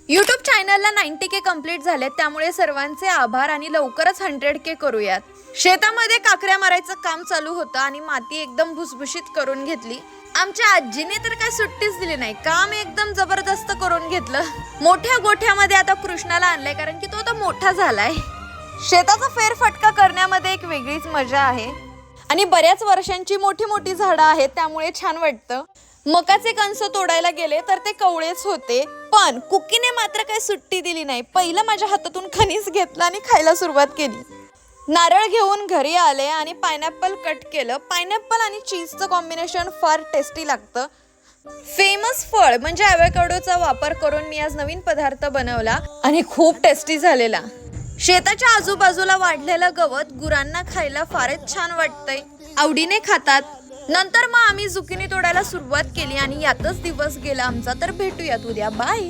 YouTube चॅनलला 90K complete झाले, त्यामुळे सर्वांचे आभार आणि लवकरच 100K करूयात। शेतामध्ये काकऱ्या मारायचं काम चालू होतं आणि माती एकदम भुसभुशीत करून घेतली। आमच्या आजीने तर काय सुट्टीच दिली नाही, काम एकदम जबरदस्त करून घेतलं। मोठ्या गोठ्यामध्ये आता कृष्णाला आणलंय, कारण की तो आता मोठा झालाय। शेताचा फेरफटका करण्यामध्ये एक वेगळीच मजा आहे आणि बऱ्याच वर्षांची मोठी मोठी झाडं आहेत, त्यामुळे छान वाटतं। मकाचे कणस तोडायला गेले तर ते कवळेच होते, पण कुकीने मात्र काही सुट्टी दिली नाही। पहिलं माझ्या हातातून कणीस घेतला आणि खायला सुरुवात केली। नारळ घेऊन घरी आले आणि पायनॅपल कट केलं। पायनॅपल आणि चीजचं कॉम्बिनेशन फार टेस्टी लागतं। फेमस फळ म्हणजे ॲव्होकॅडोचा वापर करून मी आज नवीन पदार्थ बनवला आणि खूप टेस्टी झालेला। शेताच्या आजूबाजूला वाढलेलं गवत गुरांना खायला फारच छान वाटतंय, आवडीने खातात। नंतर मग आम्ही झुकिनी तोडायला सुरुवात केली आणि यातच दिवस गेला आमचा। तर भेटूयात उद्या, बाय।